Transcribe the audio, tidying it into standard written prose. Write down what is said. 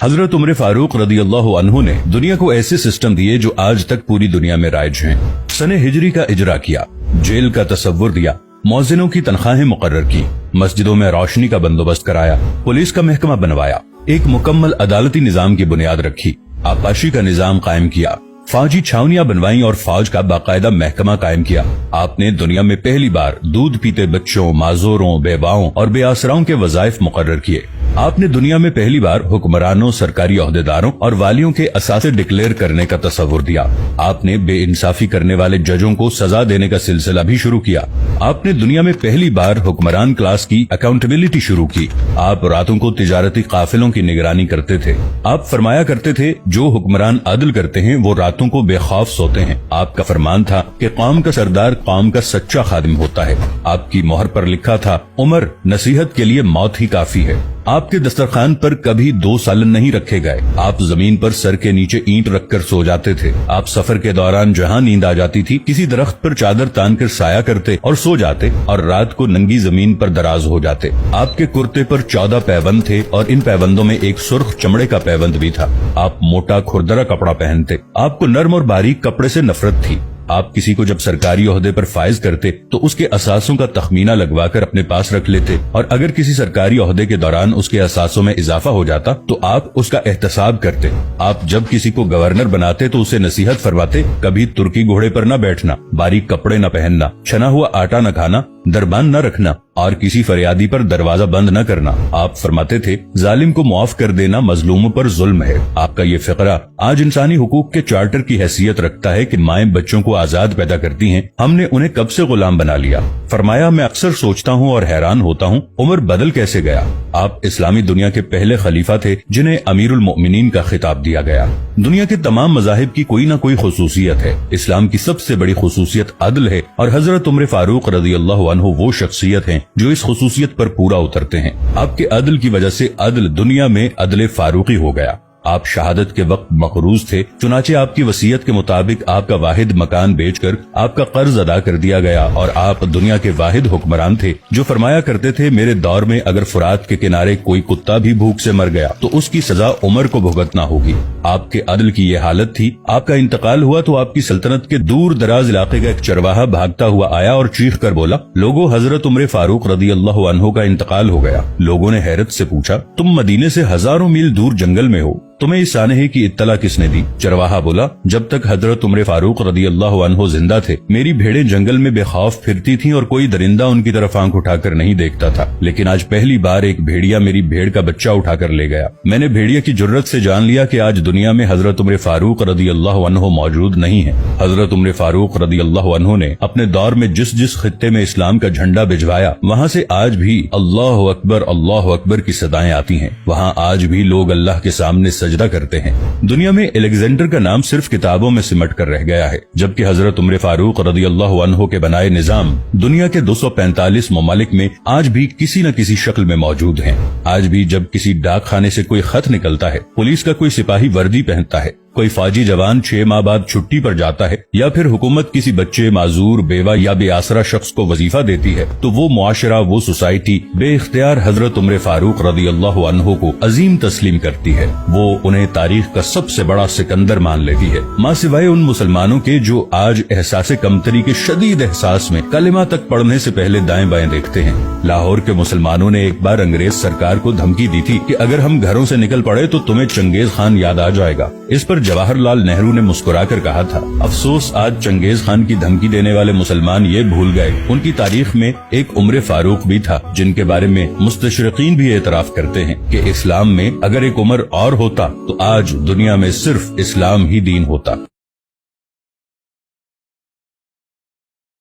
हजरत उमर फारूक रदियल्लाहु अन्हु ने दुनिया को ऐसे सिस्टम दिए जो आज तक पूरी दुनिया में राइज हैं। सने हिजरी का इजरा किया, जेल का तसव्वुर दिया, मौजिनों की तनख्वाहें मुकर्रर की, मस्जिदों में रोशनी का बंदोबस्त कराया, पुलिस का महकमा बनवाया, एक मुकम्मल अदालती निजाम की बुनियाद रखी, आबाशी का निजाम कायम किया, फौजी छावनियां बनवाई और फौज का बाकायदा महकमा कायम किया। आपने दुनिया में पहली बार दूध पीते बच्चों, माजूरों, बेवाओं और बेआसराओं के वज़ाइफ मुकर्रर किए। आपने दुनिया में पहली बार हुक्मरानों, सरकारी ओहदेदारों और वालियों के असासे डिक्लेयर करने का तस्वुर दिया। आपने बेइंसाफी करने वाले जजों को सजा देने का सिलसिला भी शुरू किया। आपने दुनिया में पहली बार हुक्मरान क्लास की अकाउंटेबिलिटी शुरू की। आप रातों को तिजारती काफिलों की निगरानी करते थे। आप फरमाया करते थे, जो हुक्मरान अदल करते हैं वो रातों को बेखौफ सोते हैं। आपका फरमान था कि कौम का सरदार कौम का सच्चा खादिम होता है। आपकी मोहर पर लिखा था, उमर नसीहत के लिए मौत ही काफी है। आपके दस्तरखान पर कभी 2 सालन नहीं रखे गए। आप जमीन पर सर के नीचे ईंट रखकर सो जाते थे। आप सफर के दौरान जहां नींद आ जाती थी, किसी दरख्त पर चादर तान कर साया करते और सो जाते और रात को नंगी जमीन पर दराज हो जाते। आपके कुर्ते पर 14 पैबंद थे और इन पैबंदों में एक सुर्ख चमड़े का पैबंद भी था। आप मोटा खुरदरा कपड़ा पहनते। आपको नर्म और बारीक कपड़े से नफरत थी। आप किसी को जब सरकारी ओहदे पर फाइज करते तो उसके असासों का तखमीना लगवाकर अपने पास रख लेते और अगर किसी सरकारी ओहदे के दौरान उसके असासों में इजाफा हो जाता तो आप उसका एहतसाब करते। आप जब किसी को गवर्नर बनाते तो उसे नसीहत फरमाते, कभी तुर्की घोड़े पर न बैठना, बारीक कपड़े न पहनना, छना हुआ आटा न खाना, दरबान न रखना और किसी फरियादी पर दरवाजा बंद न करना। आप फरमाते थे, जालिम को माफ कर देना मजलूमों पर जुल्म है। आपका ये फिक्रा आज इंसानी हुकूक के चार्टर की हैसियत रखता है कि माएं बच्चों को आजाद पैदा करती हैं, हमने उन्हें कब से गुलाम बना लिया। फरमाया, मैं अक्सर सोचता हूँ और हैरान होता हूँ, उमर बदल कैसे गया। आप इस्लामी दुनिया के पहले खलीफा थे जिन्हें अमीरुल मोमिनीन का खिताब दिया गया। दुनिया के तमाम मज़ाहिब की कोई न कोई खुसूसियत है। इस्लाम की सबसे बड़ी खुसूसियत अदल है और हजरत उमर फारूक रदियल्लाहु अन्हु वो शख्सियत हैं जो इस खुसूसियत पर पूरा उतरते हैं। आपके अदल की वजह से अदल दुनिया में अदल फारूकी हो गया। आप शहादत के वक्त मकरूज थे, चुनाचे आपकी वसीयत के मुताबिक आपका वाहिद मकान बेचकर आपका कर्ज अदा कर दिया गया और आप दुनिया के वाहिद हुक्मरान थे जो फरमाया करते थे, मेरे दौर में अगर फुरात के किनारे कोई कुत्ता भी भूख से मर गया तो उसकी सजा उमर को भुगतना होगी। आपके अदल की ये हालत थी। आपका इंतकाल हुआ तो आपकी सल्तनत के दूर दराज इलाके का एक चरवाहा भागता हुआ आया और चीख कर बोला, लोगों, हजरत उमर फारूक रदियल्लाहु अन्हु का इंतकाल हो गया। लोगों ने हैरत से पूछा, तुम मदीने से हजारों मील दूर जंगल में हो, तुम्हें इस सानहे की इत्तला किसने दी। चरवाहा बोला, जब तक हजरत उमर फारूक रदियल्लाहु अन्हु जिंदा थे मेरी भेड़ें जंगल में बेखौफ फिरती थीं और कोई दरिंदा उनकी तरफ आंख उठाकर नहीं देखता था, लेकिन आज पहली बार एक भेड़िया मेरी भेड़ का बच्चा उठाकर ले गया। मैंने भेड़िया की जुर्रत से जान लिया कि आज दुनिया में हजरत उमर फारूक रदियल्लाहु अन्हु मौजूद नहीं है। हजरत उमर फारूक रदियल्लाहु अन्हु ने अपने दौर में जिस जिस खित्ते में इस्लाम का झंडा भिजवाया वहाँ से आज भी अल्लाहु अकबर की सदाएं आती हैं। वहाँ आज भी लोग अल्लाह के सामने सजदा करते हैं। दुनिया में अलेक्जेंडर का नाम सिर्फ किताबों में सिमट कर रह गया है, जबकि हजरत उमर फारूक रदियल्लाहु अन्हु के बनाए निजाम दुनिया के 245 ममालिक में आज भी किसी न किसी शक्ल में मौजूद हैं। आज भी जब किसी डाक खाने से कोई खत निकलता है, पुलिस का कोई सिपाही वर्दी पहनता है, कोई फौजी जवान 6 माह बाद छुट्टी पर जाता है या फिर हुकूमत किसी बच्चे, माजूर, बेवा या बेआसरा शख्स को वजीफा देती है तो वो मुआशरा, वो सोसाइटी बेइख्तियार हजरत उमर फारूक रदियल्लाहु अन्हु को अजीम तस्लीम करती है। वो उन्हें तारीख का सबसे बड़ा सिकंदर मान लेती है, माँ सिवाय उन मुसलमानों के जो आज एहसास कमतरी के शदीद एहसास में कलिमा तक पढ़ने से पहले दाएं बाएं देखते हैं। लाहौर के मुसलमानों ने एक बार अंग्रेज सरकार को धमकी दी थी कि अगर हम घरों से निकल पड़े तो तुम्हें चंगेज खान याद आ जाएगा। इस पर जवाहरलाल नेहरू ने मुस्कुराकर कहा था, अफसोस आज चंगेज खान की धमकी देने वाले मुसलमान ये भूल गए उनकी तारीख में एक उमर फारूक भी था, जिनके बारे में मुस्तशरिकीन भी एतराफ करते हैं कि इस्लाम में अगर एक उमर और होता तो आज दुनिया में सिर्फ इस्लाम ही दीन होता।